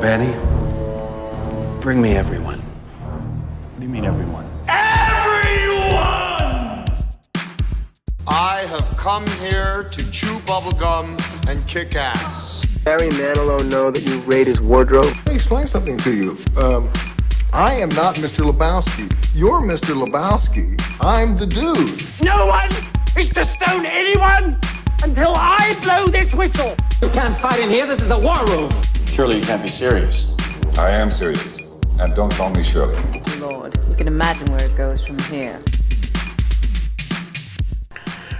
Vanny, bring me everyone. What do you mean, everyone? Everyone! I have come here to chew bubblegum and kick ass. Barry Manilow know that you raid his wardrobe? Let me explain something to you. I am not Mr. Lebowski. You're Mr. Lebowski. I'm the dude. No one is to stone anyone until I blow this whistle. You can't fight in here. This is the war room. Surely you can't be serious. I am serious. And don't call me Shirley. Lord, you can imagine where it goes from here.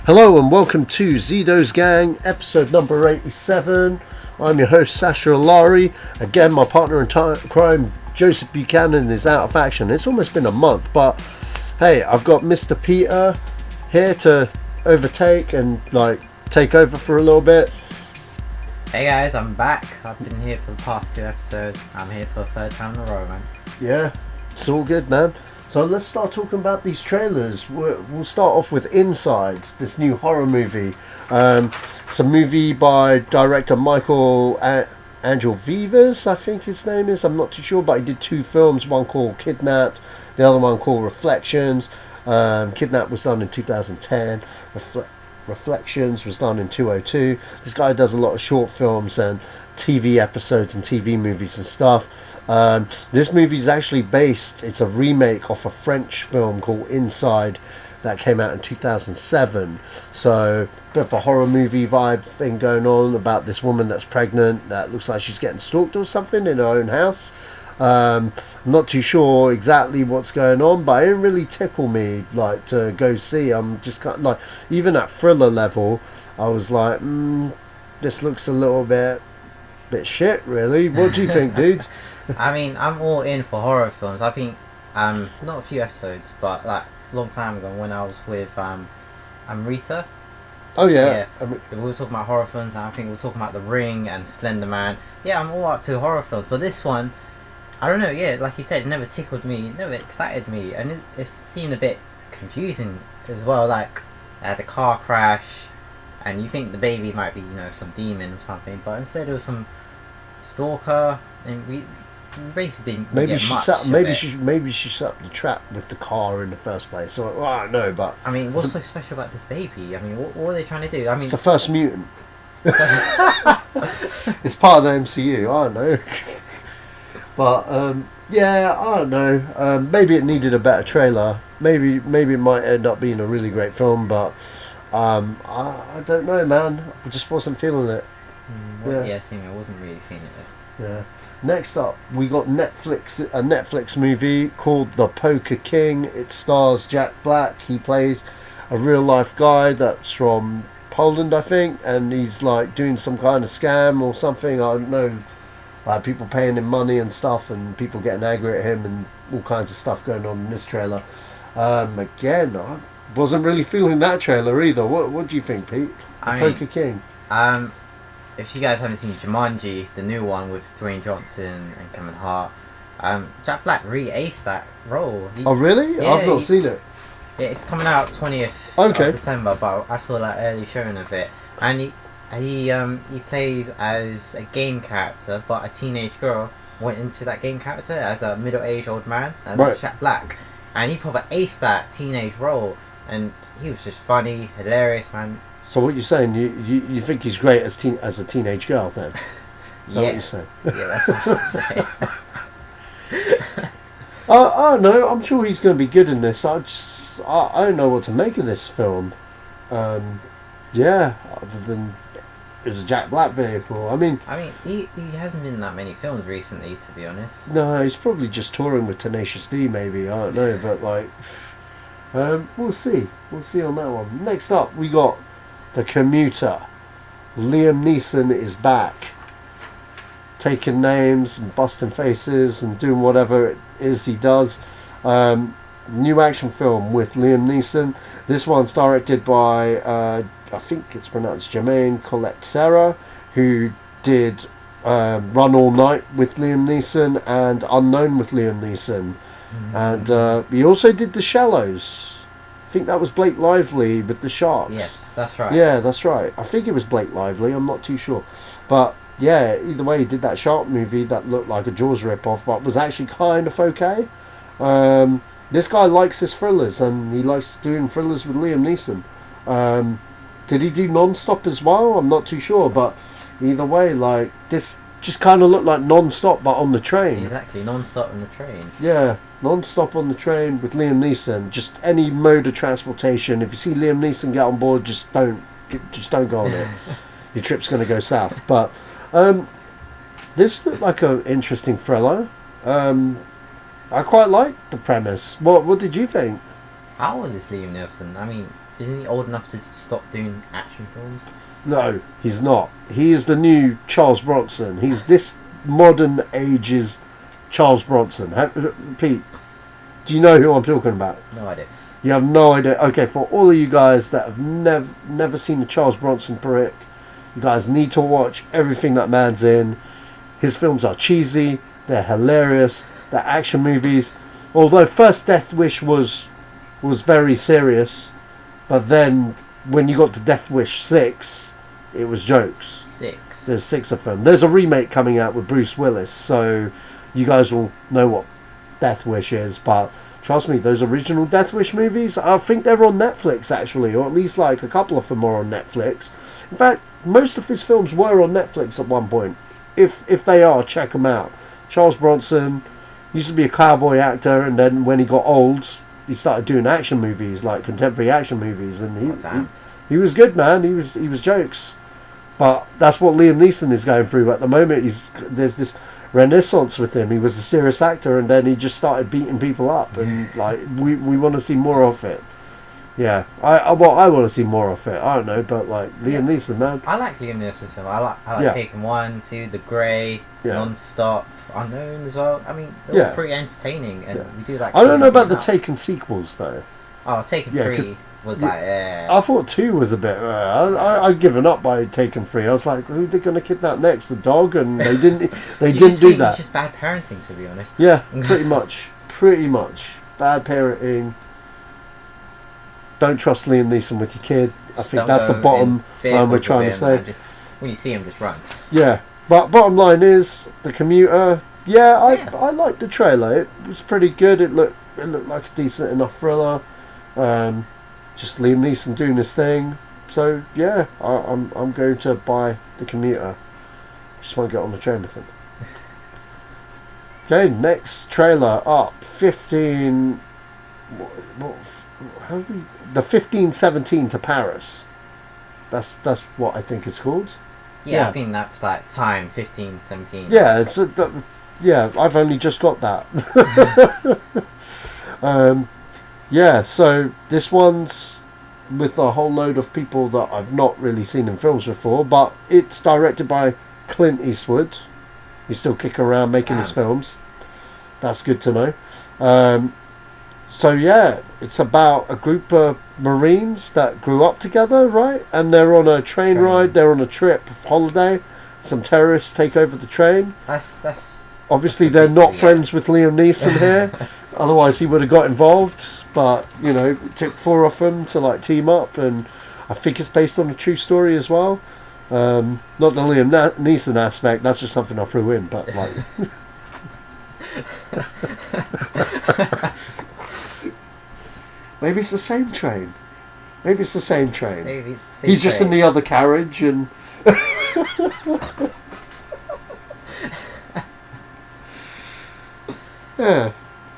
Hello and welcome to Zedos Gang, episode number 87. I'm your host, Sacha Allari. Again, my partner in crime, Joseph Buchanan, is out of action. It's almost been a month, but hey, I've got Mr. Peter here to overtake and take over for a little bit. Hey guys, I'm back. I've been here for the past 2 episodes. I'm here for the 3rd time in a row, man. Yeah, it's all good, man. So let's start talking about these trailers. We'll start off with Inside, this new horror movie. It's a movie by director Michael Angel Vivas, I think his name is. I'm not too sure, but he did 2 films, one called Kidnapped, the other one called Reflections. Kidnapped was done in 2010. Reflections was done in 2002. This guy does a lot of short films and TV episodes and TV movies and stuff. This movie is actually it's a remake of a French film called Inside that came out in 2007. So a bit of a horror movie vibe thing going on about this woman that's pregnant that looks like she's getting stalked or something in her own house. I'm not too sure exactly what's going on, but it didn't really tickle me to go see. I'm just kind of even at thriller level, I was like, this looks a little bit shit, really. What do you think, dude? I mean, I'm all in for horror films. I think not a few episodes, but a long time ago when I was with Rita. Oh yeah. We were talking about horror films, and I think we were talking about The Ring and Slender Man. Yeah, I'm all up to horror films, but this one, I don't know, yeah, like you said, it never tickled me, it never excited me, and it seemed a bit confusing as well. I had a car crash, and you think the baby might be, some demon or something, but instead it was some stalker, and we basically didn't maybe get she much maybe she set up the trap with the car in the first place. So I don't know, but I mean, what's so special about this baby? I mean, what are they trying to do? I mean, it's the first mutant. It's part of the MCU. I don't know. But yeah, I don't know. Maybe it needed a better trailer. Maybe it might end up being a really great film, but I don't know, man. I just wasn't feeling it. Same. I wasn't really feeling it. Yeah. Next up, we got a Netflix movie called The Polka King. It stars Jack Black. He plays a real life guy that's from Poland, I think, and he's doing some kind of scam or something. I don't know. People paying him money and stuff, and people getting angry at him, and all kinds of stuff going on in this trailer. Again, I wasn't really feeling that trailer either. What do you think, Pete? Polka King. If you guys haven't seen Jumanji, the new one with Dwayne Johnson and Kevin Hart, Jack Black re-aced that role. Oh really? Yeah, I've not seen it. Yeah, it's coming out 20th of December, but I saw early showing of it, and he plays as a game character, but a teenage girl went into that game character as a middle-aged old man, and that's Jack Black, and he probably aced that teenage role, and he was just funny, hilarious, man. So what you're saying, you think he's great as a teenage girl then? Is that what you're saying? Yeah, that's what I'm saying. I don't know, I'm sure he's going to be good in this. I don't know what to make of this film. Yeah, other than it's a Jack Black vehicle. I mean, he hasn't been in that many films recently, to be honest. No, he's probably just touring with Tenacious D, maybe. I don't know, but we'll see. We'll see on that one. Next up, we got The Commuter. Liam Neeson is back, taking names and busting faces and doing whatever it is he does. New action film with Liam Neeson. This one's directed by I think it's pronounced Jermaine Colette Serra, who did Run All Night with Liam Neeson and Unknown with Liam Neeson. And he also did The Shallows. I think that was Blake Lively with the sharks. Yes, that's right. Yeah, that's right. I think it was Blake Lively. I'm not too sure. But yeah, either way, he did that Shark movie that looked like a Jaws rip-off, but was actually kind of okay. This guy likes his thrillers, and he likes doing thrillers with Liam Neeson. Did he do Non-Stop as well? I'm not too sure, but either way, like, this just kind of looked like Non-Stop, but on the train. Exactly, Non-Stop on the train. Yeah, Non-Stop on the train with Liam Neeson. Just any mode of transportation. If you see Liam Neeson get on board, just don't go on it. Your trip's going to go south. But this looked like an interesting thriller. I quite liked the premise. What did you think? How old is Liam Neeson? I mean, isn't he old enough to stop doing action films? No, he's not. He is the new Charles Bronson. He's this modern age's Charles Bronson. Pete, do you know who I'm talking about? No idea. You have no idea. Okay, for all of you guys that have never seen the Charles Bronson prick, you guys need to watch everything that man's in. His films are cheesy. They're hilarious. They're action movies. Although First Death Wish was very serious, but then when you got to Death Wish 6, it was jokes. 6. There's 6 of them. There's a remake coming out with Bruce Willis, so you guys will know what Death Wish is. But trust me, those original Death Wish movies, I think they're on Netflix actually, or at least like a couple of them are on Netflix. In fact, most of his films were on Netflix at one point. If they are, check them out. Charles Bronson used to be a cowboy actor, and then when he got old, he started doing action movies, like contemporary action movies, and he was good, man. He was jokes. But that's what Liam Neeson is going through at the moment. There's this renaissance with him. He was a serious actor, and then he just started beating people up, and like we want to see more of it. Yeah, I want to see more of it. I don't know, but like Liam Neeson, man. I like Liam Neeson film. I like Taken 1, 2, The Grey, Non-Stop, Unknown as well. I mean, they're all pretty entertaining, and we do like. I don't know about the Taken sequels though. Oh, Taken 3 was like. I thought 2 was a bit. I'd given up by Taken 3. I was like, who are they gonna kidnap next? The dog, and they didn't. They didn't do that. It's just bad parenting, to be honest. Yeah, pretty much. Bad parenting. Don't trust Liam Neeson with your kid. I think that's the bottom line we're trying to say. When you see him, just run. Yeah, but bottom line is the Commuter. I liked the trailer. It was pretty good. It looked like a decent enough thriller. Just Liam Neeson doing his thing. So yeah, I'm going to buy the Commuter. Just want to get on the train with him. Okay, next trailer up. 15. The 1517 to Paris. That's what I think it's called. Yeah, I think that's like time 1517. Yeah, I've only just got that. So this one's with a whole load of people that I've not really seen in films before, but it's directed by Clint Eastwood. He's still kicking around making his films. That's good to know. So yeah, it's about a group of Marines that grew up together, right? And they're on a train ride. They're on a trip, holiday. Some terrorists take over the train. That's obviously they're not friends with Liam Neeson here. Otherwise, he would have got involved. But you know, it took 4 of them to like team up, and I think it's based on a true story as well. Not the Liam Neeson aspect. That's just something I threw in. But like. Maybe it's the same train. Maybe it's the same train. He's just in the other carriage and... Yeah.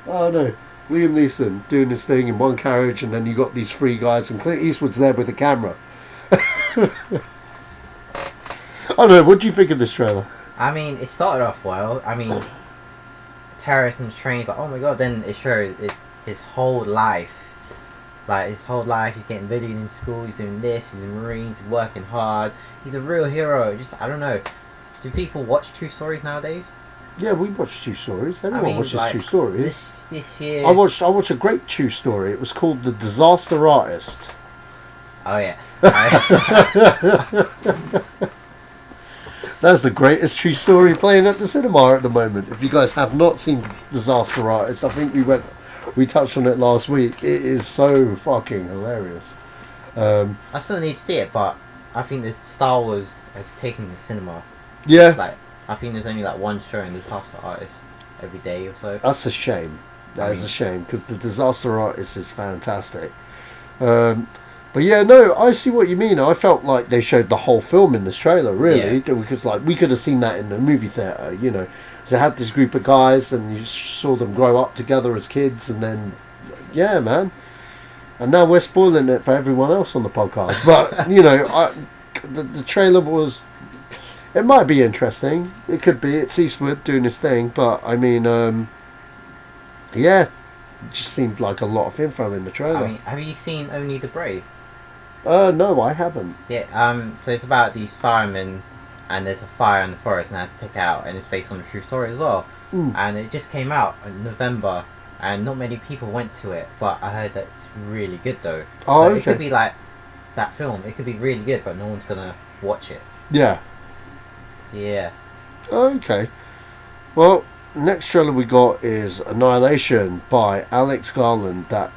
Oh no. Liam Neeson doing his thing in one carriage, and then you got these 3 guys, and Clint Eastwood's there with the camera. I don't know, what do you think of this trailer? I mean, it started off well. I mean, terrorists in the train, like, oh my god, then it showed his whole life. Like, his whole life, he's getting bullied in school, he's doing this, he's in Marines, he's working hard. He's a real hero. Just, I don't know. Do people watch true stories nowadays? Yeah, we watch true stories. Everyone watches like, true stories. This year... I watched a great true story. It was called The Disaster Artist. Oh, yeah. That's the greatest true story playing at the cinema at the moment. If you guys have not seen Disaster Artist, I think we touched on it last week. It is so fucking hilarious. I still need to see it, but I think the Star Wars has taken the cinema Yeah. Like, I think there's only like one showing Disaster Artist every day or so. That's a shame. That is a shame, because the Disaster Artist is fantastic. But yeah, no, I see what you mean. I felt like they showed the whole film in this trailer, really, because like we could have seen that in the movie theater, you know. So they had this group of guys, and you saw them grow up together as kids, and then, yeah, man. And now we're spoiling it for everyone else on the podcast. But you know, the trailer was. It might be interesting. It could be. It's Eastwood doing his thing, but I mean, yeah, it just seemed like a lot of info in the trailer. I mean, have you seen Only the Brave? No, I haven't. Yeah. So it's about these firemen, and there's a fire in the forest, and they have to take it out, and it's based on a true story as well. And it just came out in November, and not many people went to it, but I heard that it's really good though. Oh, so okay. It could be like that film. It could be really good, but no one's gonna watch it. Yeah. Yeah. Okay. Well, next trailer we got is Annihilation by Alex Garland, that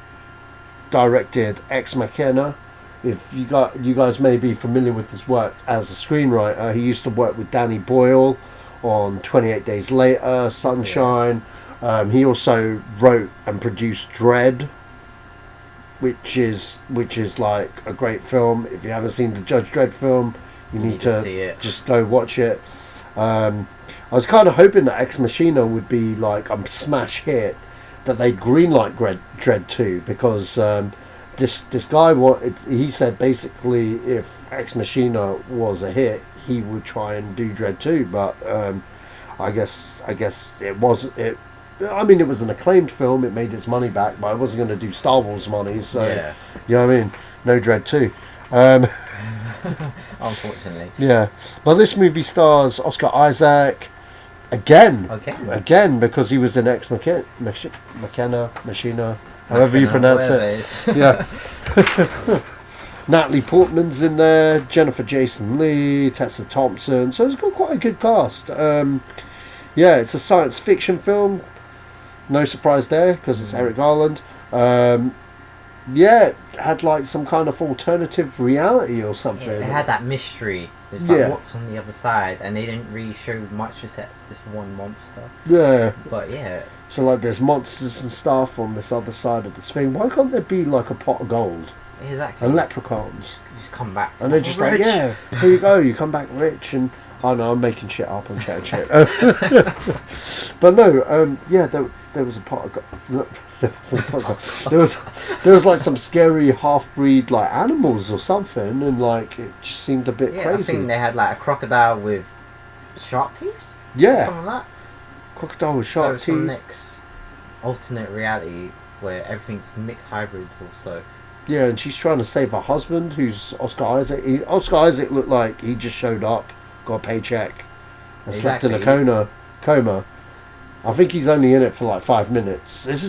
directed Ex Machina. If you guys may be familiar with his work as a screenwriter, he used to work with Danny Boyle on 28 Days Later, Sunshine. Yeah. He also wrote and produced Dread, which is like a great film. If you haven't seen the Judge Dredd film, you need to see it. Just go watch it. I was kind of hoping that Ex Machina would be like a smash hit, that they'd greenlight Dread 2, because this guy, he said basically if Ex Machina was a hit, he would try and do Dread 2, but I guess it wasn't. I mean, it was an acclaimed film, it made its money back, but I wasn't going to do Star Wars money, so yeah. You know what I mean? No Dread 2. Unfortunately. Yeah. Well, this movie stars Oscar Isaac again, because he was in Ex Machina, however you pronounce it. Yeah. Natalie Portman's in there, Jennifer Jason Leigh, Tessa Thompson, so it's got quite a good cast. Yeah, it's a science fiction film, no surprise there, because it's Eric Garland. Yeah, it had like some kind of alternative reality or something. Yeah, they had that mystery. It's like, what's on the other side? And they didn't really show much except this one monster. Yeah. But yeah. So like there's monsters and stuff on this other side of this thing. Why can't there be like a pot of gold? Exactly. And leprechauns. Just come back. And they're just like, yeah, here you go, you come back rich. And oh no, I'm making shit up, I'm chatting shit. But no, yeah, there was a pot of gold. There was like some scary half-breed like animals or something, and like it just seemed a bit crazy. I think they had like a crocodile with shark teeth. Yeah, something like that. Crocodile with shark teeth. So some next alternate reality where everything's mixed hybrid also. Yeah, and she's trying to save her husband, who's Oscar Isaac. Oscar Isaac looked like he just showed up, got a paycheck, and slept in a coma. I think he's only in it for like 5 minutes. It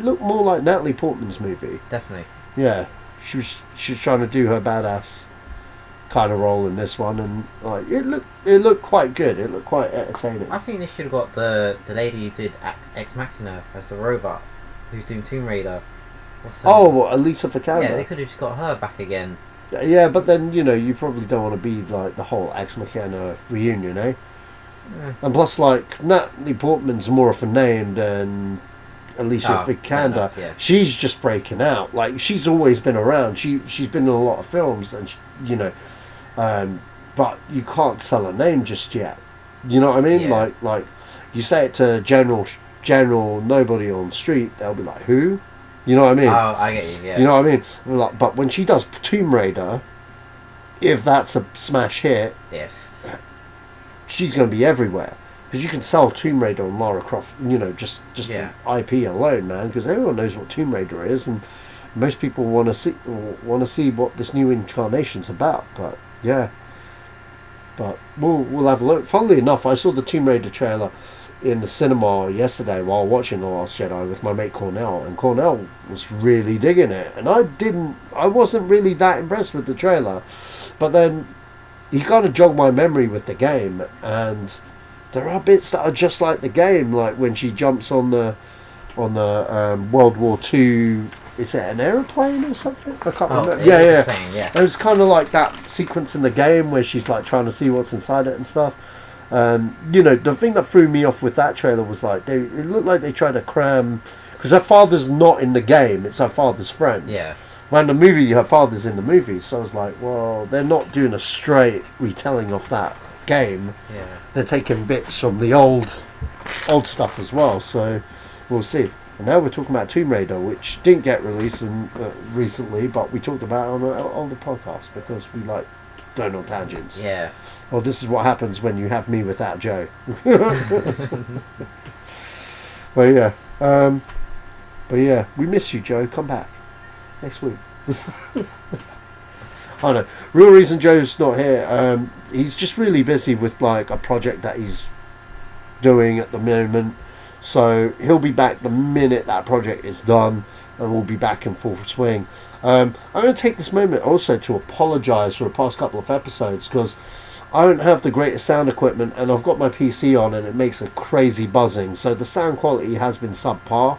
looked more like Natalie Portman's movie. Definitely. Yeah, she was trying to do her badass kind of role in this one, and like it looked quite good. It looked quite entertaining. I think they should have got the lady who did Ex Machina as the robot, who's doing Tomb Raider. What's her name? Alita Battle Angel. Yeah, they could have just got her back again. Yeah, but then you probably don't want to be like the whole Ex Machina reunion, eh? And plus, like, Natalie Portman's more of a name than Alicia Vikander. Yeah. She's just breaking out. Like, she's always been around. She's been in a lot of films, and but you can't sell her name just yet. You know what I mean? Yeah. Like you say it to general nobody on the street, they'll be like, who? You know what I mean? Oh, I get you. Yeah. You know what I mean? Like, but when she does Tomb Raider, if that's a smash hit. Yes. She's going to be everywhere, because you can sell Tomb Raider and Lara Croft, just the IP alone, man, because everyone knows what Tomb Raider is, and most people want to see what this new incarnation's about. But yeah, but we'll have a look. Funnily enough, I saw the Tomb Raider trailer in the cinema yesterday while watching The Last Jedi with my mate Cornell, and Cornell was really digging it, and I wasn't really that impressed with the trailer, but then he kind of jogged my memory with the game, and there are bits that are just like the game, like when she jumps on the World War II. Is it an aeroplane or something? I can't remember. Yeah. Plane, yeah. It was kind of like that sequence in the game where she's like trying to see what's inside it and stuff. You know, the thing that threw me off with that trailer was like it looked like they tried to cram, because her father's not in the game; it's her father's friend. Yeah. When the movie, her father's in the movie, so I was like, well, they're not doing a straight retelling of that game. Yeah. They're taking bits from the old stuff as well. So we'll see. And now we're talking about Tomb Raider, which didn't get released recently, but we talked about it on the podcast because we like going on tangents. Yeah. Well, this is what happens when you have me without Joe. But yeah, we miss you, Joe. Come back next week. I know. Real reason Joe's not here. He's just really busy with like a project that he's doing at the moment. So he'll be back the minute that project is done, and we'll be back in full swing. I'm going to take this moment also to apologise for the past couple of episodes, because I don't have the greatest sound equipment, and I've got my PC on and it makes a crazy buzzing. So the sound quality has been subpar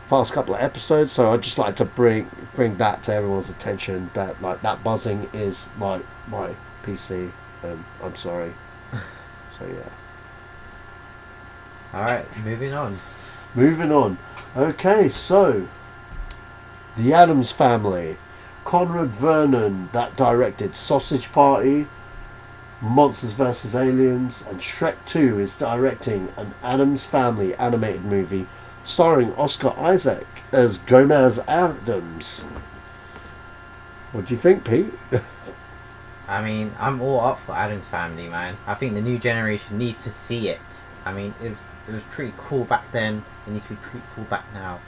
past couple of episodes. So I'd just like to bring that to everyone's attention, that like that buzzing is like my PC. I'm sorry. So yeah. Alright, moving on. Okay, so the Addams Family. Conrad Vernon, that directed Sausage Party, Monsters vs. Aliens, and Shrek 2 is directing an Addams Family animated movie starring Oscar Isaac as Gomez Addams. What do you think, Pete? I mean, I'm all up for Addams Family, man. I think the new generation need to see it. I mean, it was pretty cool back then. It needs to be pretty cool back now.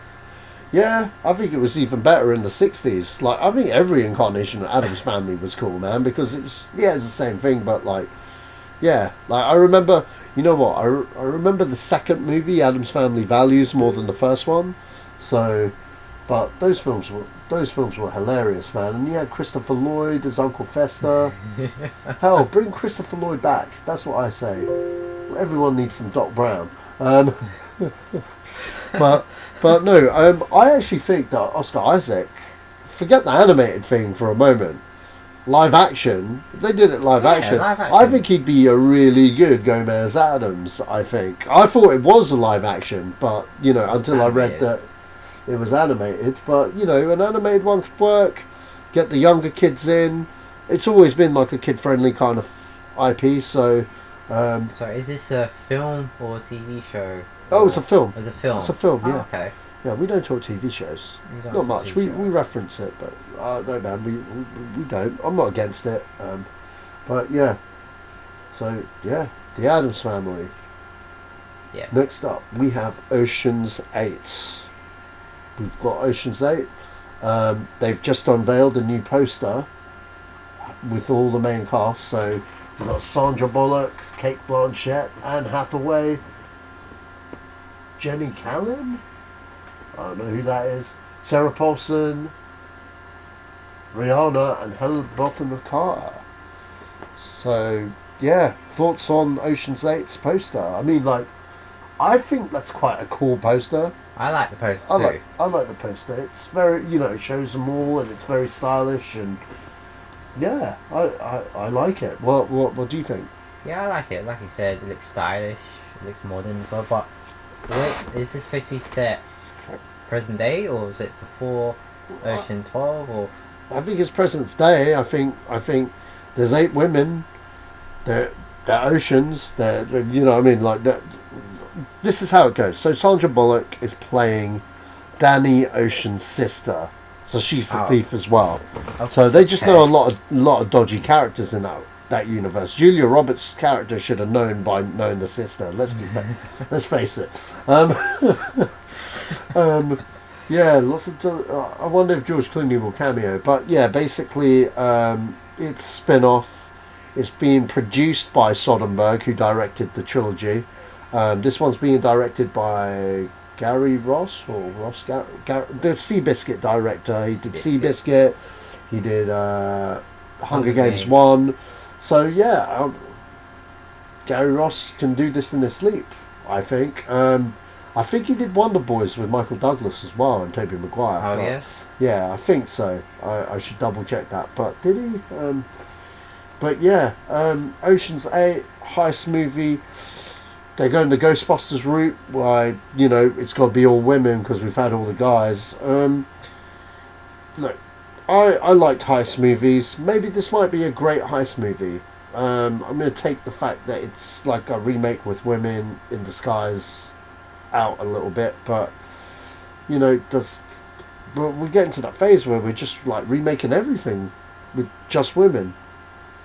Yeah, I think it was even better in the 60s. Like, I think every incarnation of Addams Family was cool, man, because it's the same thing, but like, yeah, like I remember, you know what, I remember the second movie, Addams Family Values, more than the first one. So, but those films were hilarious, man. And you had Christopher Lloyd as Uncle Fester. Hell, bring Christopher Lloyd back. That's what I say. Everyone needs some Doc Brown. But no, I actually think that Oscar Isaac, forget the animated thing for a moment, live action, if they did it live action, I think he'd be a really good Gomez Addams, I think. I thought it was a live action, but, you know, until I read that it was animated. But, you know, an animated one could work, get the younger kids in. It's always been like a kid-friendly kind of IP, so... Sorry, is this a film or a TV show? Oh, it's a film. It's a film. It's a film, yeah. Oh, okay. Yeah, we don't talk TV shows. Not much. We reference it, but no, man, we don't. I'm not against it. But yeah. So yeah, the Addams Family. Yeah. Next up, we have Ocean's 8. We've got Ocean's 8. They've just unveiled a new poster with all the main cast. So we've got Sandra Bullock, Kate Blanchett, Anne Hathaway, Jenny Callan? I don't know who that is. Sarah Paulson, Rihanna, and Helen Bonham Carter. So, yeah, thoughts on Ocean's 8's poster? I mean, like, I think that's quite a cool poster. I like the poster too. I like the poster. It's very, you know, it shows them all, and it's very stylish, and yeah, I like it. What do you think? Yeah, I like it. Like you said, it looks stylish. It looks modern as well. But wait, is this supposed to be set present day, or is it before Ocean 12? Or I think it's present day. I think there's 8 women. They're oceans. They're, you know what I mean, like that. This is how it goes. So Sandra Bullock is playing Danny Ocean's sister, so she's a thief as well. Okay. So they just know a lot of dodgy characters in that universe. Julia Roberts' character should have known by knowing the sister. Let's face it. Yeah, lots of. I wonder if George Clooney will cameo. But yeah, basically, it's spin-off. It's being produced by Soderbergh, who directed the trilogy. This one's being directed by Gary Ross, or Ross the Seabiscuit director. He did Seabiscuit. He did Hunger Games 1. So yeah, Gary Ross can do this in his sleep, I think. I think he did Wonder Boys with Michael Douglas as well and Tobey Maguire. Oh, yeah? Yeah, I think so. I should double check that. But did he? But yeah, Ocean's 8, heist movie. They're going the Ghostbusters route, why, you know, it's got to be all women because we've had all the guys. Look, I liked heist movies. Maybe this might be a great heist movie. I'm going to take the fact that it's like a remake with women in disguise out a little bit, but, you know, we're getting to that phase where we're just like remaking everything with just women.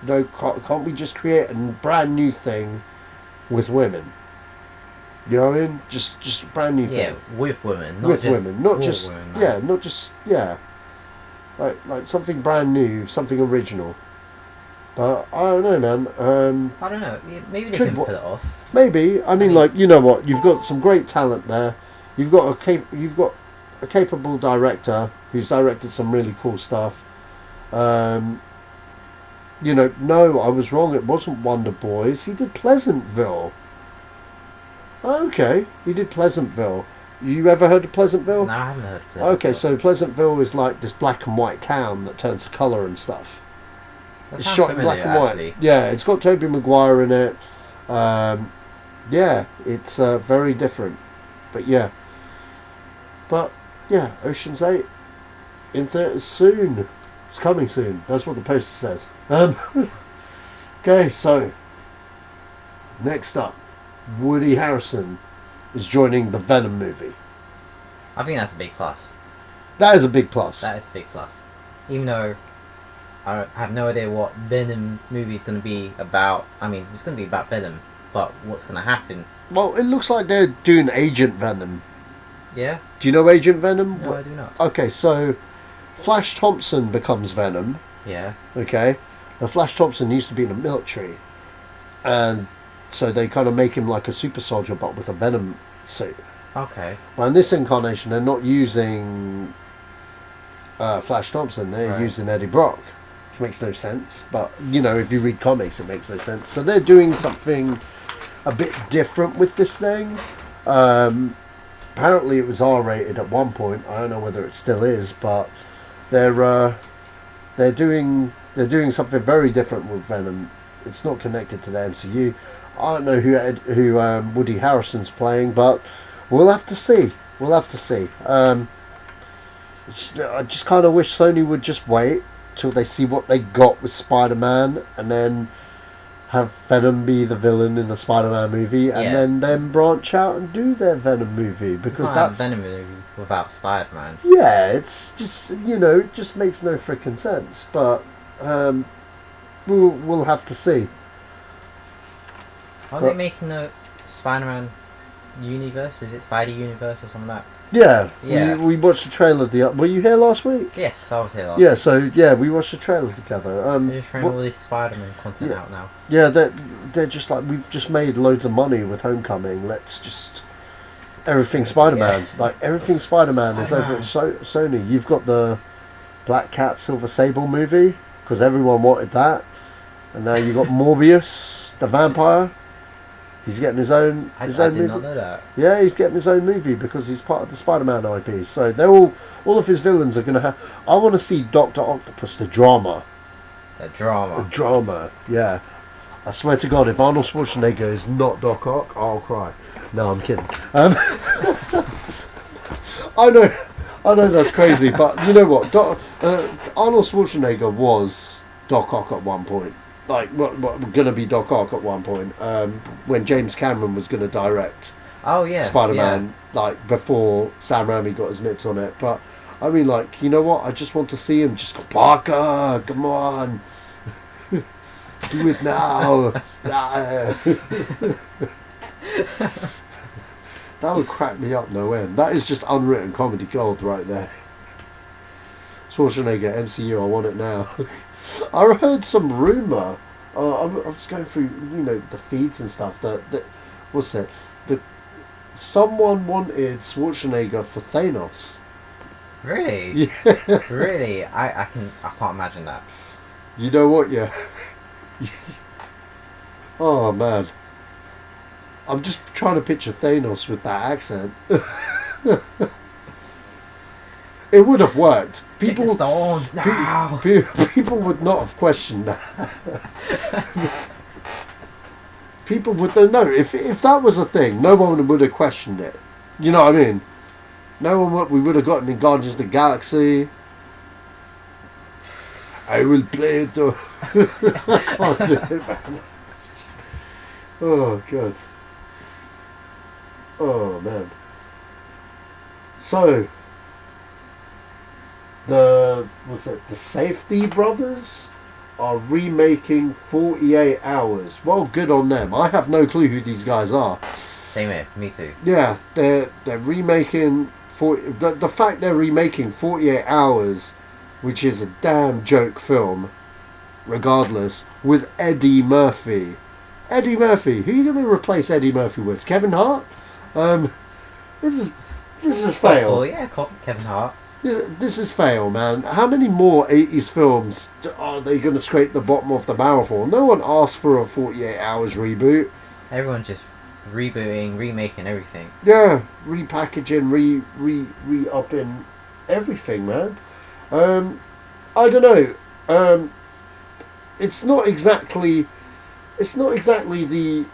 You know, can't we just create a brand new thing with women? You know what I mean? Just a brand new thing. Yeah, with women, not with just women, not for just women, yeah, not just yeah. Like something brand new, something original. But I don't know, man. I don't know. Maybe they can pull it off. Maybe. I mean, like, you know what? You've got some great talent there. You've got a capable director who's directed some really cool stuff. You know, no, I was wrong. It wasn't Wonder Boys. He did Pleasantville. Okay, he did Pleasantville. You ever heard of Pleasantville? No, I haven't heard of Pleasantville. Okay, so Pleasantville is like this black and white town that turns to colour and stuff. That It's sounds shot in familiar, black and white. actually. Yeah, it's got Tobey Maguire in it. Yeah, it's very different. But yeah. Ocean's 8 in theaters soon. It's coming soon. That's what the poster says. Okay, so next up, Woody Harrelson is joining the Venom movie. I think that's a big plus. That is a big plus. That is a big plus. Even though I have no idea what Venom movie is going to be about. I mean, it's going to be about Venom, but what's going to happen? Well, it looks like they're doing Agent Venom. Yeah? Do you know Agent Venom? No, I do not. Okay, so Flash Thompson becomes Venom. Yeah. Okay. Now, Flash Thompson used to be in the military. And so they kind of make him like a super soldier, but with a Venom suit. Okay. Well, in this incarnation, they're not using Flash Thompson. They're using Eddie Brock, which makes no sense. But, you know, if you read comics, it makes no sense. So they're doing something a bit different with this thing. Apparently it was R-rated at one point. I don't know whether it still is, but they're doing something very different with Venom. It's not connected to the MCU. I don't know who Woody Harrelson's playing, but we'll have to see. I just kind of wish Sony would just wait till they see what they got with Spider-Man, and then have Venom be the villain in a Spider-Man movie, and then branch out and do their Venom movie, because that's Venom movie without Spider-Man. Yeah, it's just, you know, it just makes no freaking sense. But we'll have to see. Are they making the Spider-Man universe? Is it Spidey universe or something like that? Yeah. We watched the trailer. Were you here last week? Yes, I was here last week. week. So we watched the trailer together. They're just throwing all this Spider-Man content out now. Yeah, they're just like, we've just made loads of money with Homecoming. Let's just everything Spider-Man. Like everything Spider-Man is over at Sony. You've got the Black Cat Silver Sable movie because everyone wanted that, and now you got Morbius the vampire. He's getting his own I movie. did not know that. Yeah, he's getting his own movie because he's part of the Spider-Man IP. So they're all of his villains are going to have... I want to see Dr. Octopus, the drama. The drama, yeah. I swear to God, if Arnold Schwarzenegger is not Doc Ock, I'll cry. No, I'm kidding. I know that's crazy, but you know what? Arnold Schwarzenegger was Doc Ock at one point. Like, going to be Doc Ock at one point, when James Cameron was going to direct Spider-Man, like, before Sam Raimi got his mitts on it. But, I mean, like, you know what? I just want to see him just go, Parker, come on. Do it now. That would crack me up no end. That is just unwritten comedy gold right there. Schwarzenegger, MCU, I want it now. I heard some rumour. I was going through, you know, the feeds and stuff. That what's it? Someone wanted Schwarzenegger for Thanos. Really? Yeah. Really? I can't imagine that. You know what? Yeah. Oh man. I'm just trying to picture Thanos with that accent. It would have worked. People, get the stones now. People would not have questioned that. people would know. If that was a thing, no one would have questioned it. You know what I mean? No one would. We would have gotten in Guardians of the Galaxy. I will play it though. I can't do it, man. Oh god. Oh man. So the Safety Brothers are remaking 48 Hours. Well, good on them. I have no clue who these guys are. Same here, me too. Yeah, they're remaking the fact they're remaking 48 Hours, which is a damn joke film, regardless, with Eddie Murphy. Eddie Murphy. Who are you going to replace Eddie Murphy with? Kevin Hart? This is fail. Possible, yeah, Kevin Hart. This is fail, man. How many more 80s films are they going to scrape the bottom of the barrel for? No one asked for a 48 Hours reboot. Everyone's just rebooting, remaking everything. Yeah, repackaging, re-upping everything, man. I don't know. It's not exactly the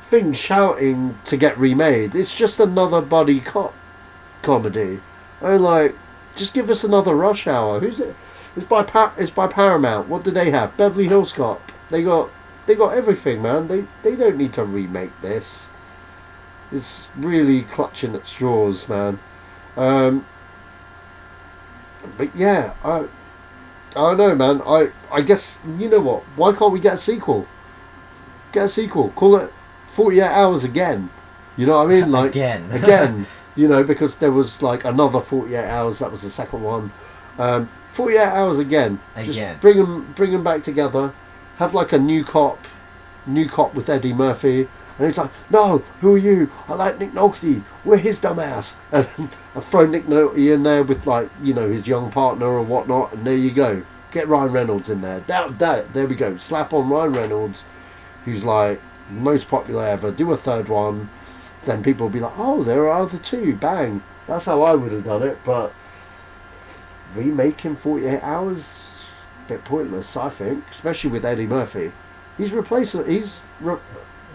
thing shouting to get remade. It's just another buddy cop comedy. Just give us another Rush Hour. Who's it? It's by Paramount. What do they have? Beverly Hills Cop. They got everything, man. They don't need to remake this. It's really clutching at straws, man. But yeah, I don't know, man. I guess, you know what? Why can't we get a sequel? Get a sequel. Call it 48 Hours again. You know what I mean? Again. You know, because there was like another 48 Hours. That was the second one. 48 Hours again. Just bring them back together. Have like a new cop with Eddie Murphy. And he's like, no, who are you? I like Nick Nolte. We're his dumbass. And I throw Nick Nolte in there with, like, you know, his young partner or whatnot. And there you go. Get Ryan Reynolds in there. There we go. Slap on Ryan Reynolds, who's like most popular ever. Do a third one. Then people will be like, oh, there are other two. Bang. That's how I would have done it. But remaking 48 Hours, a bit pointless, I think. Especially with Eddie Murphy. He's replaceable.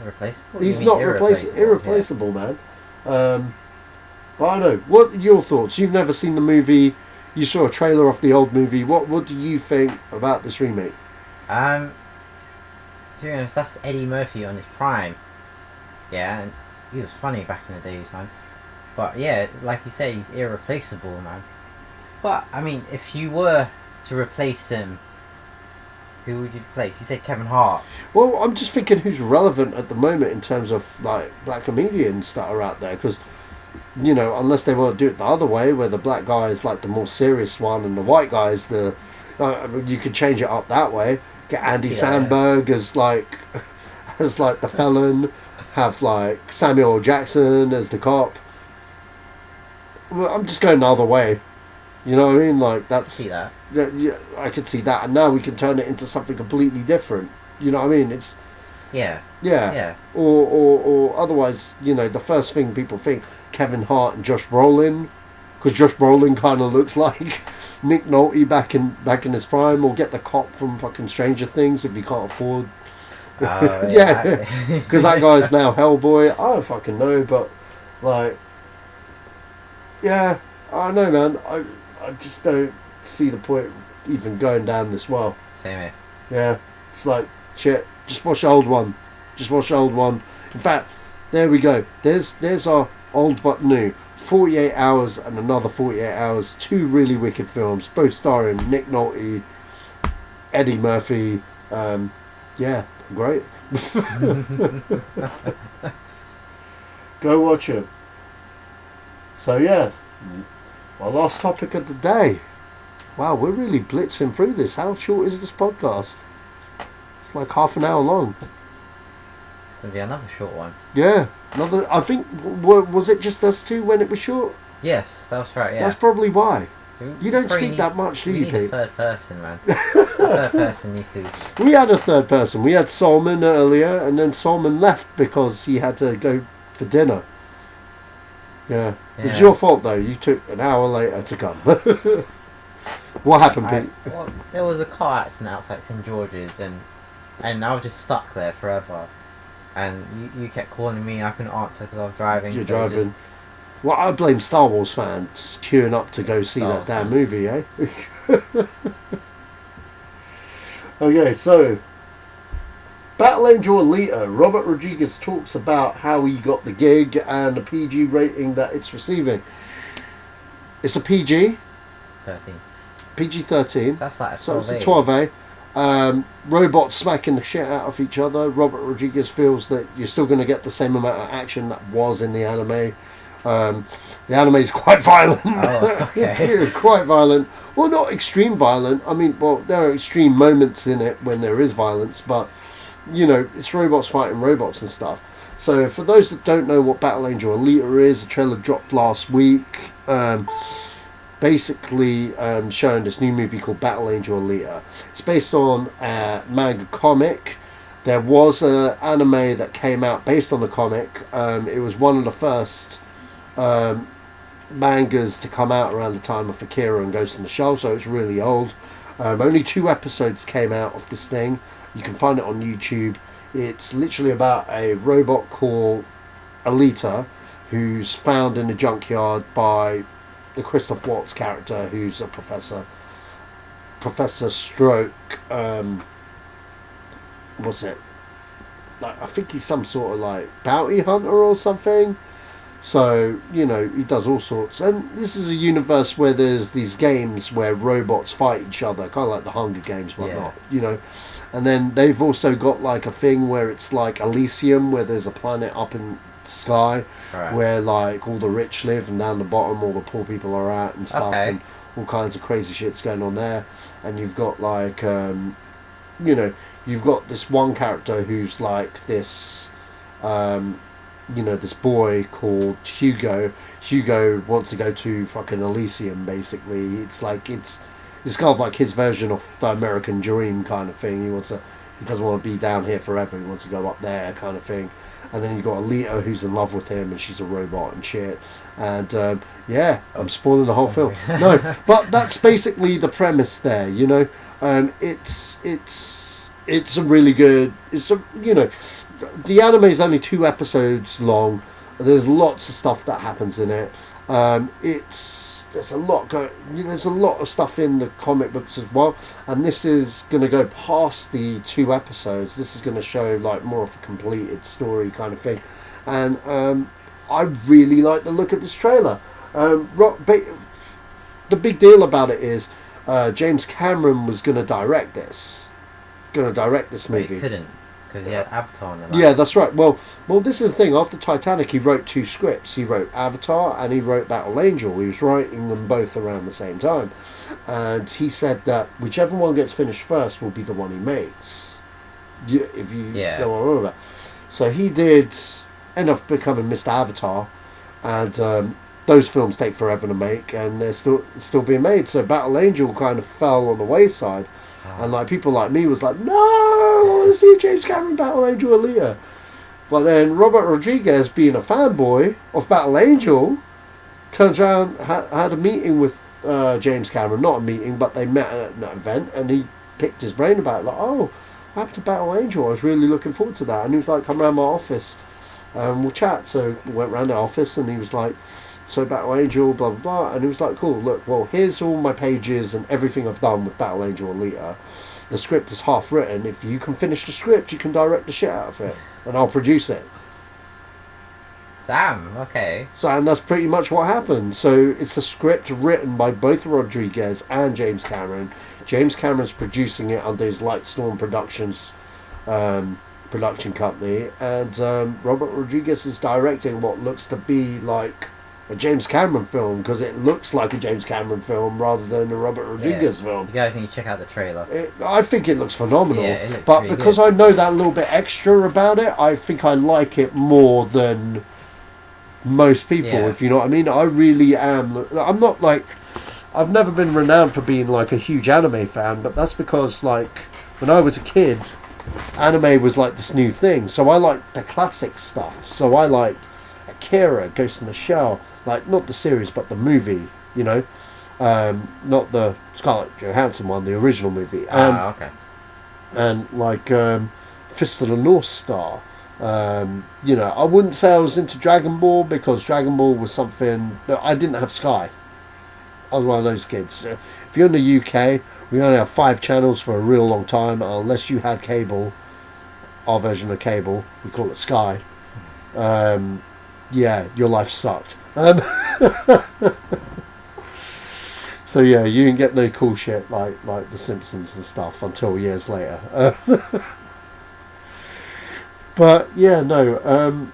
Replaceable? He's not irreplaceable, man. But I don't know. What are your thoughts? You've never seen the movie. You saw a trailer of the old movie. What do you think about this remake? To be honest, that's Eddie Murphy on his prime. Yeah, and he was funny back in the days, man. But yeah, like you said, he's irreplaceable, man. But I mean, if you were to replace him, who would you replace? You said Kevin Hart. Well, I'm just thinking who's relevant at the moment in terms of like black comedians that are out there, because you know, unless they want to do it the other way, where the black guy is like the more serious one and the white guy is the you could change it up that way. Get Andy Samberg as like the felon, have like Samuel L. Jackson as the cop. Well, I'm just going the other way. You know what I mean? Like that's. See that. Yeah, I could see that, and now we can turn it into something completely different. You know what I mean? It's. Yeah. Or otherwise, you know, the first thing people think Kevin Hart and Josh Brolin, because Josh Brolin kind of looks like Nick Nolte back in his prime, or get the cop from fucking Stranger Things if you can't afford. Yeah, because that guy's now Hellboy. I don't fucking know, but like, yeah, I don't know, man. I just don't see the point even going down this well. Same here. Yeah, it's like shit. Just watch the old one. Just watch the old one. In fact, there we go. There's our old but new 48 Hours and another 48 Hours. Two really wicked films, both starring Nick Nolte, Eddie Murphy. Yeah, great. Go watch it. So yeah, our last topic of the day. Wow, we're really blitzing through this. How short is this podcast? It's like half an hour long. It's going to be another short one. Yeah, another. I think, was it just us two when it was short? Yes, that was right, yeah. That's probably why. You don't speak that much, do you, Pete? We need a third person, man. Third person needs to... We had a third person. We had Solomon earlier, and then Solomon left because he had to go for dinner. Yeah. It was your fault, though. You took an hour later to come. What happened, Pete? Well, there was a car accident outside St George's, and and I was just stuck there forever. And you kept calling me, I couldn't answer because I was driving. You're so driving. Well, I blame Star Wars fans queuing up to go see that damn movie, eh? Okay, so Battle Angel Alita. Robert Rodriguez talks about how he got the gig and the PG rating that it's receiving. It's a PG. 13. PG-13. That's like a 12A. So it's a 12A. Robots smacking the shit out of each other. Robert Rodriguez feels that you're still going to get the same amount of action that was in the anime. The anime is quite violent. Oh, okay. Quite violent. Well, not extreme violent. I mean, well, there are extreme moments in it when there is violence, but, you know, it's robots fighting robots and stuff. So, for those that don't know what Battle Angel Alita is, the trailer dropped last week. Basically showing this new movie called Battle Angel Alita. It's based on a manga comic. There was an anime that came out based on the comic. It was one of the first mangas to come out around the time of Akira and Ghost in the Shell, so it's really old. Only 2 episodes came out of this thing. You can find it on YouTube. It's literally about a robot called Alita who's found in a junkyard by the Christoph Waltz character, who's a Professor Stroke. What's it? Like, I think he's some sort of like bounty hunter or something. So, you know, he does all sorts. And this is a universe where there's these games where robots fight each other, kind of like the Hunger Games, whatnot, you know. And then they've also got like a thing where it's like Elysium, where there's a planet up in the sky, where like all the rich live, and down the bottom all the poor people are at and stuff, and all kinds of crazy shit's going on there. And you've got like, you know, you've got this one character who's like this, you know, this boy called Hugo. Hugo wants to go to fucking Elysium, basically. It's like, it's kind of like his version of the American Dream kind of thing. He doesn't want to be down here forever. He wants to go up there kind of thing. And then you've got Alita, who's in love with him, and she's a robot and shit. And yeah, I'm spoiling the whole film. No, but that's basically the premise there, you know. It's a really good. It's a, you know, the anime is only 2 episodes long. There's lots of stuff that happens in it. There's a lot there's a lot of stuff in the comic books as well, and this is going to go past the 2 episodes. This is going to show like more of a completed story kind of thing, and I really like the look of this trailer. The big deal about it is James Cameron was going to direct this movie. But he couldn't, because he had Avatar in the line. Yeah, that's right. Well, this is the thing. After Titanic, he wrote 2 scripts. He wrote Avatar and he wrote Battle Angel. He was writing them both around the same time. And he said that whichever one gets finished first will be the one he makes. If you know what I'm on about. So he did end up becoming Mr. Avatar. And those films take forever to make. And they're still being made. So Battle Angel kind of fell on the wayside. And like people like me was like, no, I want to see James Cameron Battle Angel Alita. But then Robert Rodriguez, being a fanboy of Battle Angel, turns around, had a meeting with James Cameron. Not a meeting, but they met at an event, and he picked his brain about it. Like, oh, what happened to Battle Angel? I was really looking forward to that. And he was like, come round my office and we'll chat. So we went round the office, and he was like, so Battle Angel, blah blah blah, and he was like, cool, look, well, here's all my pages and everything I've done with Battle Angel Alita. The script is half written. If you can finish the script, you can direct the shit out of it, and I'll produce it. Damn, okay. So, and that's pretty much what happened. So it's a script written by both Rodriguez and James Cameron. James Cameron's producing it under his Lightstorm Productions production company, and Robert Rodriguez is directing what looks to be like a James Cameron film, because it looks like a James Cameron film rather than a Robert Rodriguez film. You guys need to check out the trailer. I think it looks phenomenal. Yeah, it looks but really because good. I know that little bit extra about it, I think I like it more than most people, if you know what I mean. I really am. I'm not like, I've never been renowned for being like a huge anime fan, but that's because like when I was a kid, anime was like this new thing. So I like the classic stuff. So I like Akira, Ghost in the Shell, like not the series but the movie, you know, not the Scarlett Johansson one, the original movie. Okay. and like Fist of the North Star. You know, I wouldn't say I was into Dragon Ball because Dragon Ball was something that I didn't have Sky. I was one of those kids. If you're in the UK, we only have 5 channels for a real long time, unless you had cable. Our version of cable, we call it Sky. Yeah, your life sucked. So yeah, you didn't get no cool shit like The Simpsons and stuff until years later. But yeah, no.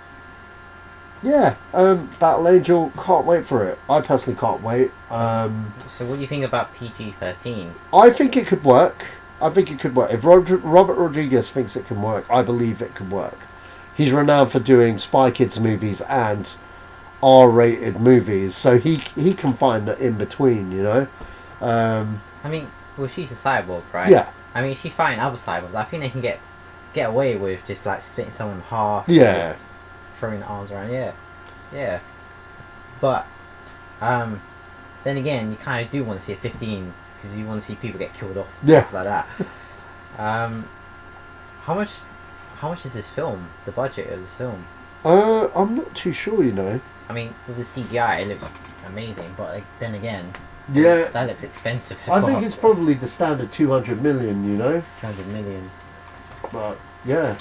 Battle Angel, can't wait for it. I personally can't wait. So what do you think about PG-13? I think it could work. If Robert Rodriguez thinks it can work, I believe it could work. He's renowned for doing Spy Kids movies and R-rated movies, so he can find the in between, you know. I mean, well, she's a cyborg, right? Yeah. I mean, she's fighting other cyborgs. I think they can get away with just like splitting someone in half. Yeah. Just throwing the arms around. Yeah. But then again, you kind of do want to see a 15 because you want to see people get killed off. Stuff like that. How much is this film? The budget of this film? I'm not too sure, you know. I mean, with the CGI, it looks amazing, but like, then again, that looks expensive as well. I think it's probably the standard 200 million, you know. 200 million. But yeah,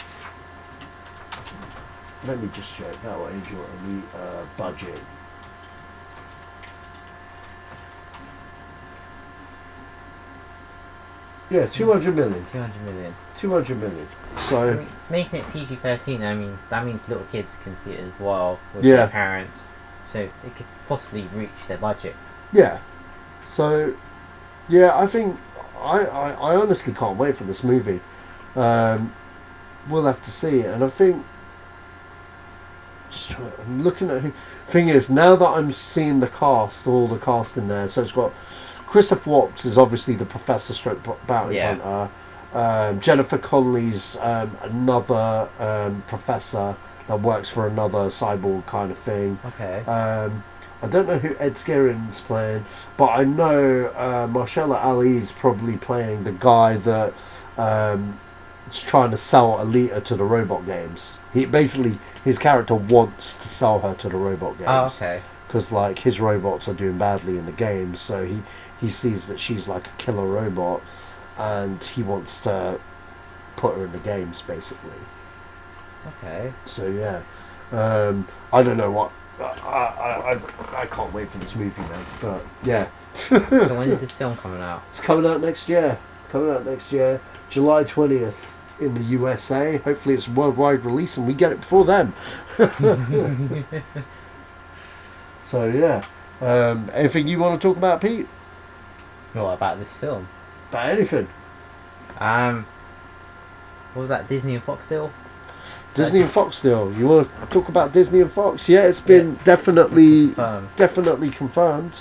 let me just check Battle Angel and the budget. Yeah, 200 million. 200 million. 200 million. So I mean, making it PG-13, I mean, that means little kids can see it as well with their parents, so it could possibly reach their budget. Yeah. So yeah, I think I honestly can't wait for this movie. We'll have to see it, and I think I'm looking at who. Thing is, now that I'm seeing the cast, all the cast in there, so it's got Christopher Watts is obviously the Professor Stroke Bounty Hunter. Jennifer Connelly's another professor that works for another cyborg kind of thing. Okay. I don't know who Ed Skeren's playing, but I know Mahershala Ali is probably playing the guy that is trying to sell Alita to the robot games. His character wants to sell her to the robot games. Oh, okay. Because like his robots are doing badly in the games, so he sees that she's like a killer robot, and he wants to put her in the games basically. Okay. So yeah, I don't know what. I can't wait for this movie, man. But yeah. So when is this film coming out? It's coming out next year. July 20th in the USA. Hopefully it's worldwide release and we get it before then. So yeah. Anything you want to talk about, Pete? What about this film? About anything? What was that? Disney and Fox deal? Disney and Fox deal. You want to talk about Disney and Fox? Yeah, it's been definitely confirmed.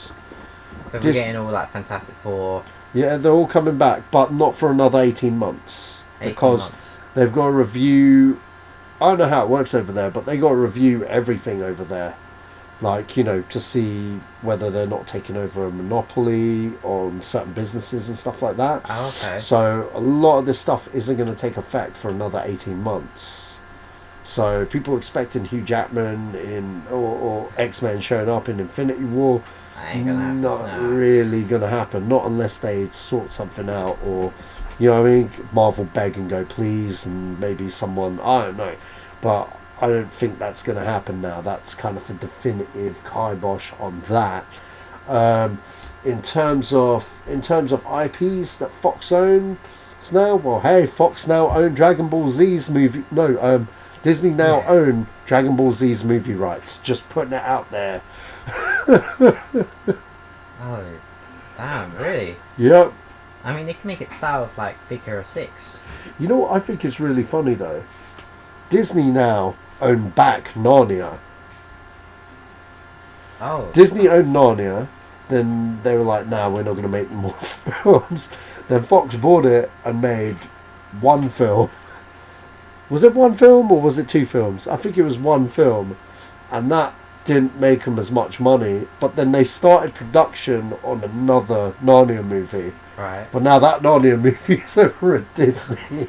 So we're getting all that Fantastic Four. Yeah, they're all coming back, but not for another 18 months. Because they've got to review. I don't know how it works over there, but they got to review everything over there. Like, you know, to see whether they're not taking over a monopoly on certain businesses and stuff like that. Oh, okay. So a lot of this stuff isn't going to take effect for another 18 months. So people expecting Hugh Jackman or X-Men showing up in Infinity War, ain't gonna happen. Not really going to happen. Not unless they sort something out, or, you know what I mean, Marvel beg and go please, and maybe someone, I don't know. But I don't think that's going to happen now. That's kind of a definitive kibosh on that. In terms of IPs that Fox owns now, well, hey, Fox now own Dragon Ball Z's movie. No, Disney now own Dragon Ball Z's movie rights. Just putting it out there. Oh, damn! Really? Yep. I mean, they can make it style of like Big Hero 6. You know what I think is really funny though? Disney now own back Narnia. Oh. Disney owned Narnia, then they were like, nah, we're not going to make more films. Then Fox bought it and made one film. Was it one film or was it two films? I think it was one film. And that didn't make them as much money. But then they started production on another Narnia movie. Right. But now that Narnia movie is over at Disney,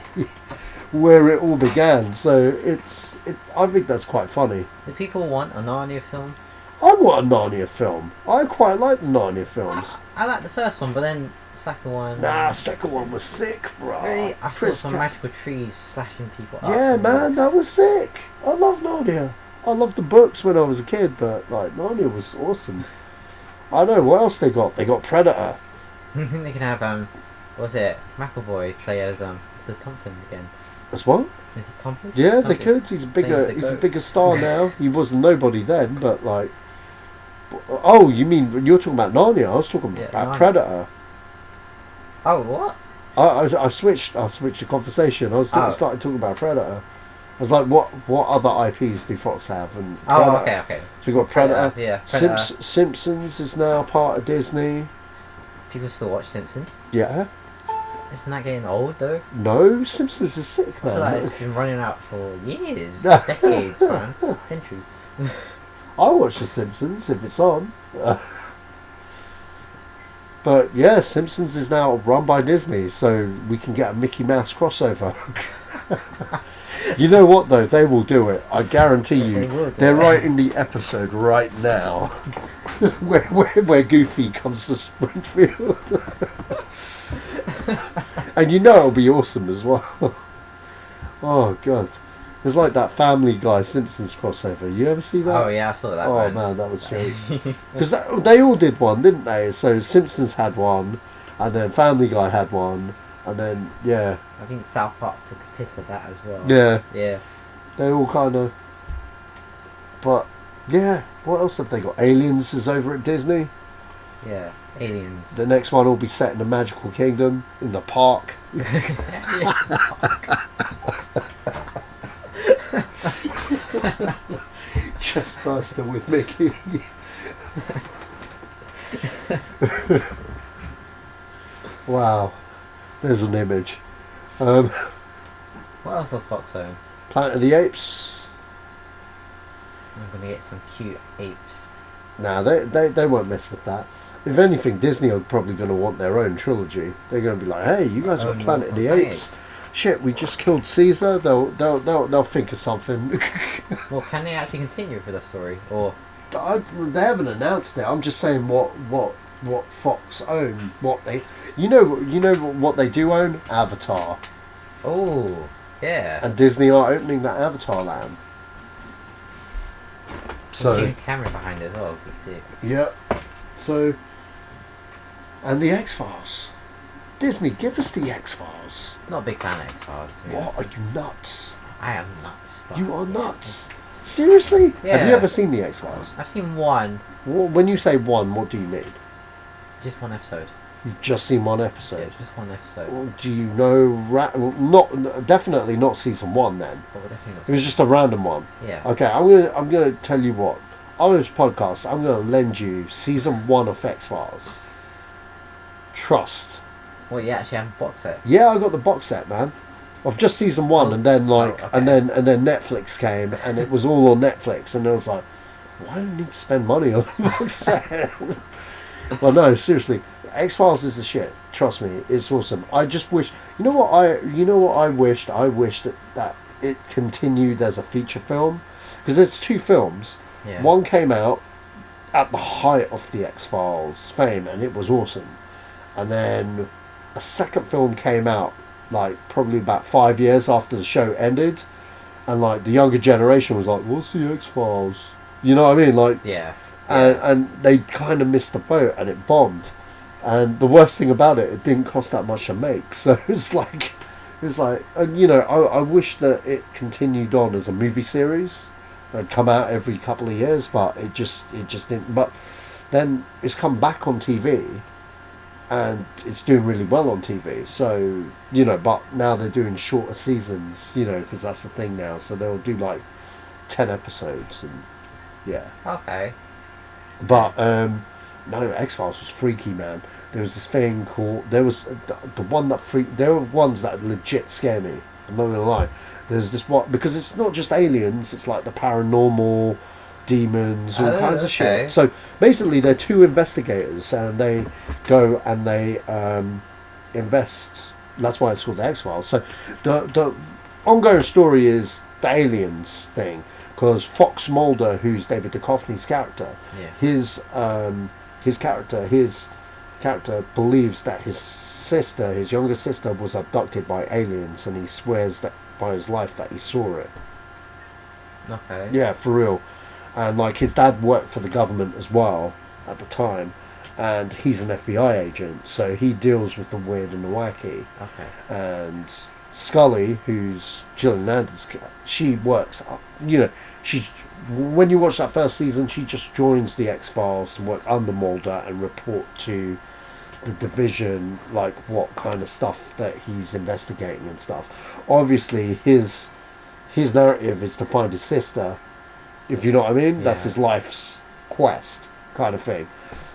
where it all began. So it's. I think that's quite funny. Do people want a Narnia film? I want a Narnia film. I quite like the Narnia films. I like the first one, but then second one. Nah, second one was sick, bro. Really? I saw some magical trees slashing people up. Yeah, man, that was sick. I love Narnia. I loved the books when I was a kid, but like Narnia was awesome. I know what else they got. They got Predator. They can have what was it? McAvoy play as Mr. Tompkins again. As what? Mr. Tompkins? Yeah, they could. He's a bigger star now. He wasn't nobody then, but like. Oh, you mean you're talking about Narnia? I was talking about Narnia. Predator. Oh, what? I switched the conversation. I started talking about Predator. I was like, what other IPs do Fox have? And Predator. Okay. So we got Predator. Yeah. Predator. Simpsons is now part of Disney. People still watch Simpsons. Yeah. Isn't that getting old though? No, Simpsons is sick, I man. feel like it's been running out for years, decades, man, centuries. I watch The Simpsons if it's on. But yeah, Simpsons is now run by Disney, so we can get a Mickey Mouse crossover. You know what though? They will do it. I guarantee you. They're writing the episode right now where Goofy comes to Springfield. And you know it'll be awesome as well. Oh god. There's like that Family Guy Simpsons crossover. You ever see that? Oh yeah, I saw that. Oh man, that was great. Because they all did one, didn't they? So Simpsons had one, and then Family Guy had one, and then yeah. I think South Park took a piss at that as well. Yeah. Yeah. They all kind of. But yeah, what else have they got? Aliens is over at Disney. Yeah, Aliens. The next one will be set in a magical kingdom in the park. Chestburster with Mickey. Wow, there's an image. What else does Fox own? Planet of the Apes. I'm gonna get some cute apes. Nah, they won't mess with that. If anything, Disney are probably going to want their own trilogy. They're going to be like, "Hey, you guys got Planet of the Apes? Shit, we just killed Caesar." They'll think of something. Well, can they actually continue for the story, or they haven't announced it. I'm just saying what Fox own. What they, you know what they do own? Avatar. Oh, yeah. And Disney are opening that Avatar land. So James Cameron behind it as well. Let's see. Yeah. So. And the XFiles. Disney, give us the XFiles. Not a big fan of XFiles, to me. What? Are you nuts? I am nuts. You are nuts. Seriously? Yeah. Have you ever seen the X-Files? I've seen one. Well, when you say one, what do you mean? Just one episode. You've just seen one episode? Yeah, just one episode. Well, do you know... definitely not season one, then. Oh, definitely not. It was just a random one. Yeah. Okay, I'm gonna tell you what. On this podcast, I'm gonna lend you season 1 of X-Files. Trust. Well, you actually have a box set. Yeah, I got the box set, man. Of just season 1, and then okay. and then Netflix came, and it was all on Netflix, and I was like, why do I need to spend money on a box set? Well, no, seriously, X-Files is the shit. Trust me, it's awesome. I just wish, you know what I wished? I wished that it continued as a feature film, because there's 2 films. Yeah. One came out at the height of the X-Files fame, and it was awesome. And then a second film came out like probably about 5 years after the show ended, and like the younger generation was like, what's the X-Files? You know what I mean? Like, yeah. And they kind of missed the boat, and it bombed. And the worst thing about it, it didn't cost that much to make. So it's like, and you know, I wish that it continued on as a movie series. It'd come out every couple of years, but it just didn't. But then it's come back on TV, and it's doing really well on TV. So, you know, but now they're doing shorter seasons, you know, because that's the thing now. So they'll do like 10 episodes, and yeah. Okay. But no, X-Files was freaky, man. There was this thing called, there was the one that there were ones that legit scare me. I'm not gonna lie. There's this one, because it's not just aliens, it's like the paranormal, demons, all kinds of shit. So basically they're 2 investigators, and they go and they invest. That's why it's called the X-Files. So the ongoing story is the aliens thing, because Fox Mulder, who's David Duchovny's character, his character believes that his younger sister was abducted by aliens, and he swears that by his life that he saw it. Okay. Yeah, for real. And like his dad worked for the government as well at the time, and he's an FBI agent, so he deals with the weird and the wacky. Okay. And Scully, who's Gillian Anderson's, she works, she's, when you watch that first season, she just joins the X-Files to work under Mulder and report to the division, like what kind of stuff that he's investigating and stuff. Obviously, his narrative is to find his sister, if you know what I mean. That's his life's quest, kind of thing.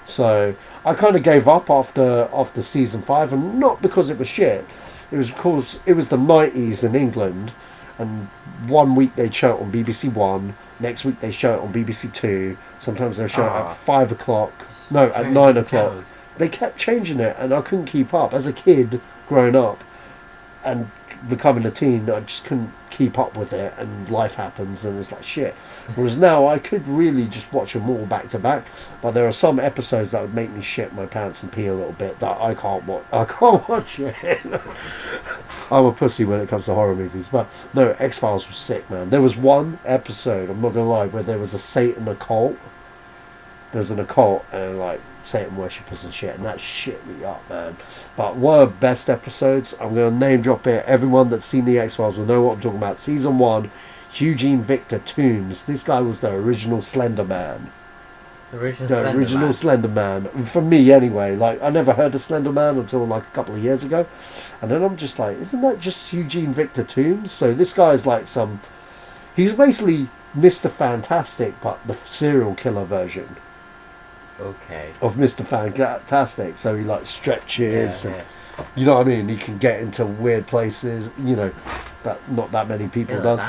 So I kind of gave up after season 5, and not because it was shit. It was because it was the 90s in England, and one week they'd show it on BBC One, next week they show it on BBC Two. Sometimes they show it at 5 o'clock. No, at 9 o'clock. They kept changing it, and I couldn't keep up. As a kid, growing up, and becoming a teen, I just couldn't keep up with it, and life happens, and it's like shit. Whereas now, I could really just watch them all back to back, but there are some episodes that would make me shit my pants and pee a little bit that I can't watch it. I'm a pussy when it comes to horror movies, but no, X-Files was sick, man. There was one episode, I'm not gonna lie, where there was a Satan occult. There was an occult, and like Satan worshippers and shit, and that shit me up, man. But one of the best episodes, I'm going to name drop it. Everyone that's seen the X-Files will know what I'm talking about. Season 1, Eugene Victor Toombs. This guy was the original Slender Man. Original Slender Man. For me, anyway. Like, I never heard of Slender Man until like a couple of years ago. And then I'm just like, isn't that just Eugene Victor Toombs? So this guy's like he's basically Mr. Fantastic, but the serial killer version. Okay. Of Mr. Fantastic. So he like stretches and you know what I mean? He can get into weird places, that not that many people does.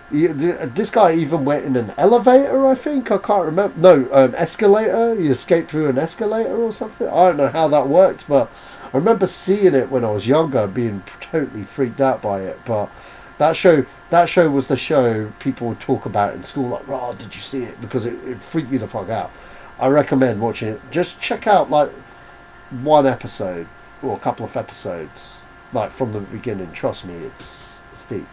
This guy even went in an elevator, I think. I can't remember. No, an escalator. He escaped through an escalator or something. I don't know how that worked, but I remember seeing it when I was younger, being totally freaked out by it. But that show was the show people would talk about in school, like, "Oh, did you see it?" Because it freaked me the fuck out. I recommend watching it. Just check out like one episode or a couple of episodes, like from the beginning. Trust me, it's deep.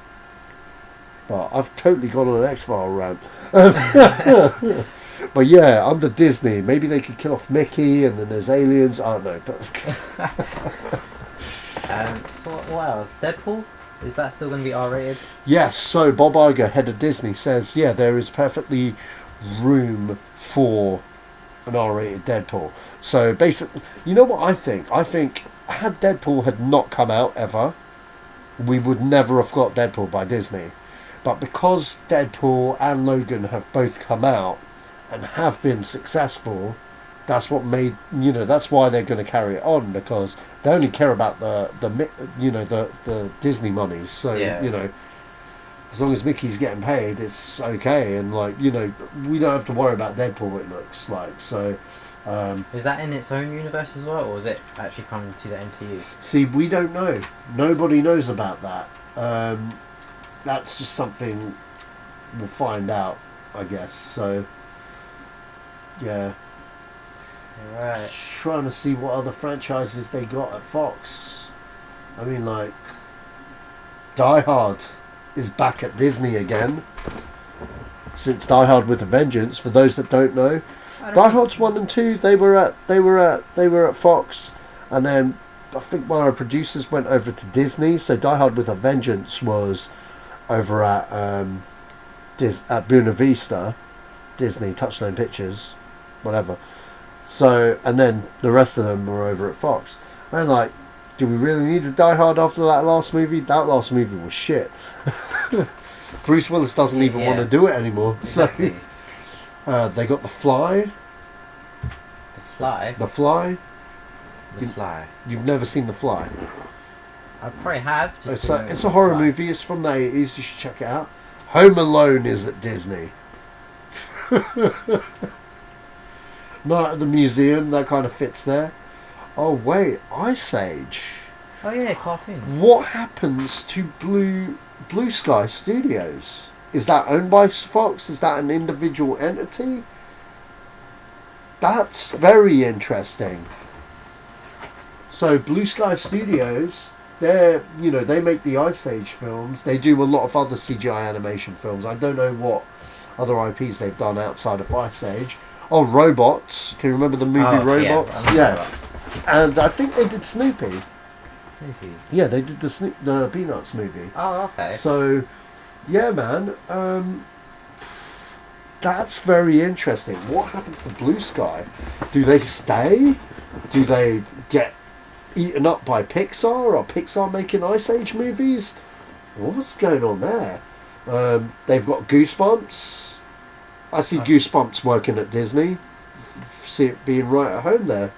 But I've totally gone on an X-File rant. But yeah, under Disney, maybe they could kill off Mickey, and then there's aliens. I don't know. But so what else? Deadpool? Is that still going to be R-rated? Yes. So Bob Iger, head of Disney, says there is perfectly room for an R-rated Deadpool. So basically, you know what I think? I think had Deadpool had not come out ever, we would never have got Deadpool by Disney. But because Deadpool and Logan have both come out and have been successful, that's what made, that's why they're going to carry it on, because they only care about the Disney monies. So as long as Mickey's getting paid, it's okay, and we don't have to worry about Deadpool, it looks like. So is that in its own universe as well, or is it actually coming to the MCU? See, we don't know. Nobody knows about that. That's just something we'll find out, I guess. So yeah. Right. Trying to see what other franchises they got at Fox. I mean, like, Die Hard is back at Disney again. Since Die Hard with a Vengeance, for those that don't know, Die Hard's 1 and 2 they were at Fox, and then I think one of our producers went over to Disney. So Die Hard with a Vengeance was over at Buena Vista, Disney, Touchstone Pictures, whatever. So, and then the rest of them were over at Fox. And like, do we really need a Die Hard after that last movie? That last movie was shit. Bruce Willis doesn't even want to do it anymore. Exactly. So, they got The Fly. The Fly? The Fly. The Fly. You've never seen The Fly? I probably have. It's a horror movie. It's from the 80s. You should check it out. Home Alone is at Disney. Night at the Museum, that kind of fits there. Oh wait, Ice Age. Oh yeah, cartoons. What happens to Blue Sky Studios? Is that owned by Fox? Is that an individual entity? That's very interesting. So Blue Sky Studios, they make the Ice Age films. They do a lot of other CGI animation films. I don't know what other IPs they've done outside of Ice Age. Oh, Robots. Can you remember the movie Robots? Yeah. Robots. And I think they did Snoopy. Snoopy? Yeah, they did the Peanuts movie. Oh, okay. So, yeah, man. That's very interesting. What happens to Blue Sky? Do they stay? Do they get eaten up by Pixar? Are Pixar making Ice Age movies? What's going on there? They've got Goosebumps. I see Goosebumps working at Disney. See it being right at home there.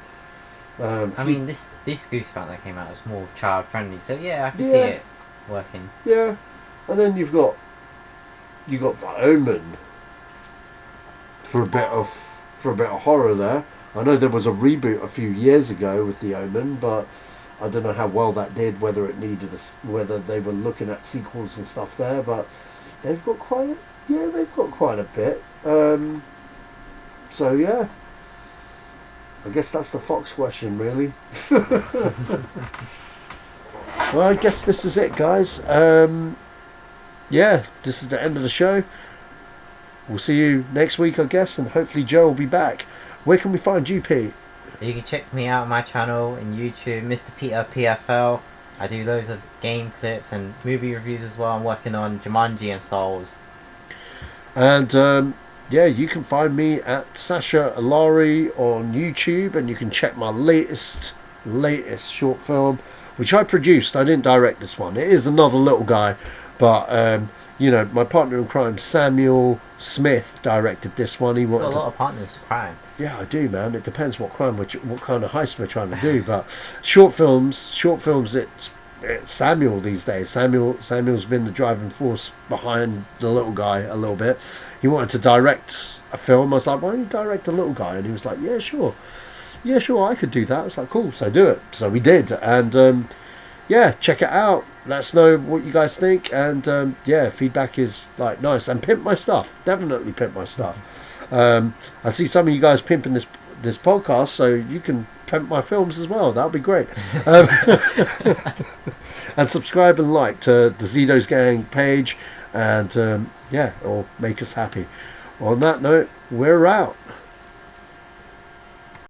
I mean, this Goosebump that came out is more child friendly, so yeah, I can see it working. Yeah, and then you got The Omen for a bit of horror there. I know there was a reboot a few years ago with The Omen, but I don't know how well that did. Whether they were looking at sequels and stuff there, but they've got quite a bit. So yeah, I guess that's the Fox question, really. Well, I guess this is it, guys. Yeah, this is the end of the show. We'll see you next week, I guess, and hopefully Joe will be back. Where can we find you, Pete? You can check me out on my channel in YouTube, Mr. Peter PFL. I do loads of game clips and movie reviews as well. I'm working on Jumanji and Star Wars. And yeah, you can find me at Sacha Allari on YouTube, and you can check my latest short film, which I produced. I didn't direct this one. It is another little guy, but my partner in crime, Samuel Smith, directed this one. He wanted a lot of partners in crime. Yeah, I do, man. It depends what crime, what kind of heist we're trying to do. But short films, it's Samuel these days. Samuel's been the driving force behind the little guy a little bit. He wanted to direct a film. I was like, why don't you direct a little guy? And he was like, yeah, sure, I could do that. I was like, cool, so do it. So we did, and yeah, check it out. Let us know what you guys think, and yeah, feedback is like nice. And pimp my stuff, definitely pimp my stuff. I see some of you guys pimping this podcast, so you can pimp my films as well. That'll be great. And subscribe and like to the Zedos Gang page, and yeah, it'll make us happy. On that note, we're out.